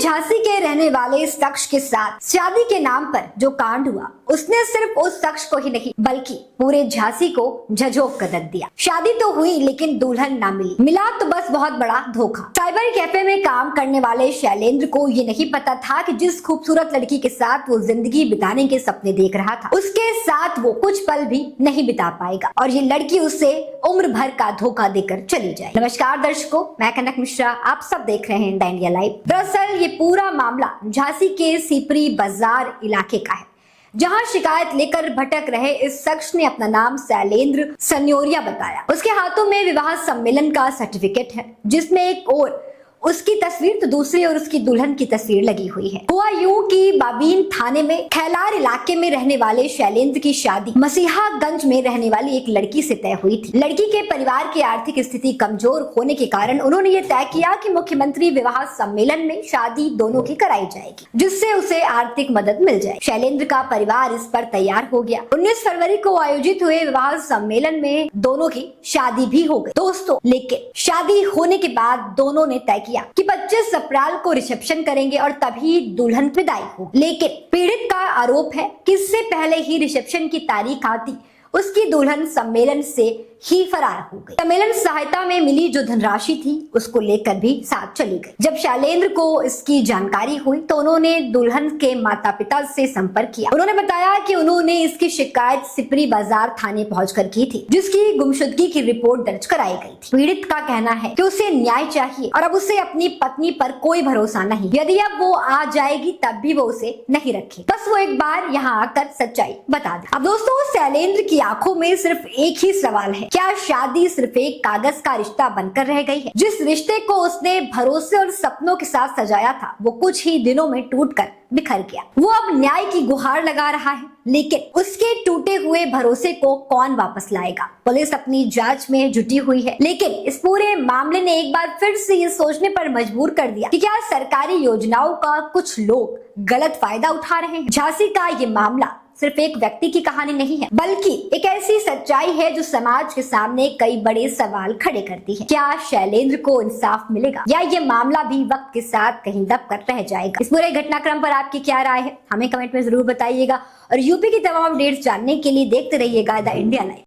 झांसी के रहने वाले इस शख्स के साथ शादी के नाम पर जो कांड हुआ, उसने सिर्फ उस शख्स को ही नहीं बल्कि पूरे झांसी को झंझोक कर रख दिया। शादी तो हुई लेकिन दुल्हन ना मिली, मिला तो बस बहुत बड़ा धोखा। साइबर कैफे में काम करने वाले शैलेंद्र को ये नहीं पता था कि जिस खूबसूरत लड़की के साथ वो जिंदगी बिताने के सपने देख रहा था, उसके साथ वो कुछ पल भी नहीं बिता पाएगा और ये लड़की उसे उम्र भर का धोखा देकर चली जाए। नमस्कार दर्शकों, मैं कनक मिश्रा, आप सब देख रहे हैं इंडिया लाइव। दरअसल ये पूरा मामला झांसी के सीपरी बाजार इलाके का है, जहां शिकायत लेकर भटक रहे इस शख्स ने अपना नाम शैलेंद्र सन्योरिया बताया। उसके हाथों में विवाह सम्मेलन का सर्टिफिकेट है, जिसमें एक और उसकी तस्वीर तो दूसरी और उसकी दुल्हन की तस्वीर लगी हुई है। हुआ यूं कि बाबीन थाने में खैलार इलाके में रहने वाले शैलेंद्र की शादी मसीहागंज में रहने वाली एक लड़की से तय हुई थी। लड़की के परिवार की आर्थिक स्थिति कमजोर होने के कारण उन्होंने ये तय किया कि मुख्यमंत्री विवाह सम्मेलन में शादी दोनों की कराई जाएगी, जिससे उसे आर्थिक मदद मिल जाए। शैलेंद्र का परिवार इस पर तैयार हो गया। 19 फरवरी को आयोजित हुए विवाह सम्मेलन में दोनों की शादी भी हो गई दोस्तों। लेकिन शादी होने के बाद दोनों ने तय कि 25 अप्रैल को रिसेप्शन करेंगे और तभी दुल्हन विदाई हो। लेकिन पीड़ित का आरोप है कि इससे पहले ही रिसेप्शन की तारीख आती उसकी दुल्हन सम्मेलन से ही फरार हो गई। सम्मेलन सहायता में मिली जो धनराशि थी उसको लेकर भी साथ चली गई। जब शैलेंद्र को इसकी जानकारी हुई तो उन्होंने दुल्हन के माता पिता से संपर्क किया। उन्होंने बताया कि उन्होंने इसकी शिकायत सिपरी बाजार थाने पहुंचकर की थी, जिसकी गुमशुदगी की रिपोर्ट दर्ज कराई गई थी। पीड़ित का कहना है कि उसे न्याय चाहिए और अब उसे अपनी पत्नी पर कोई भरोसा नहीं। यदि अब वो आ जाएगी तब भी वो उसे नहीं रखे, बस वो एक बार यहाँ आकर सच्चाई बता दे। अब दोस्तों, शैलेंद्र की आंखों में सिर्फ एक ही सवाल है, क्या शादी सिर्फ एक कागज का रिश्ता बनकर रह गई है? जिस रिश्ते को उसने भरोसे और सपनों के साथ सजाया था, वो कुछ ही दिनों में टूटकर बिखर गया। वो अब न्याय की गुहार लगा रहा है, लेकिन उसके टूटे हुए भरोसे को कौन वापस लाएगा? पुलिस अपनी जांच में जुटी हुई है, लेकिन इस पूरे मामले ने एक बार फिर से ये सोचने पर मजबूर कर दिया कि क्या सरकारी योजनाओं का कुछ लोग गलत फायदा उठा रहे हैं। झांसी का ये मामला सिर्फ एक व्यक्ति की कहानी नहीं है, बल्कि एक ऐसी सच्चाई है जो समाज के सामने कई बड़े सवाल खड़े करती है। क्या शैलेंद्र को इंसाफ मिलेगा या ये मामला भी वक्त के साथ कहीं दब कर रह जाएगा? इस पूरे घटनाक्रम पर आपकी क्या राय है, हमें कमेंट में जरूर बताइएगा और यूपी की तमाम अपडेट्स जानने के लिए देखते रहिएगा द इंडिया लाइव।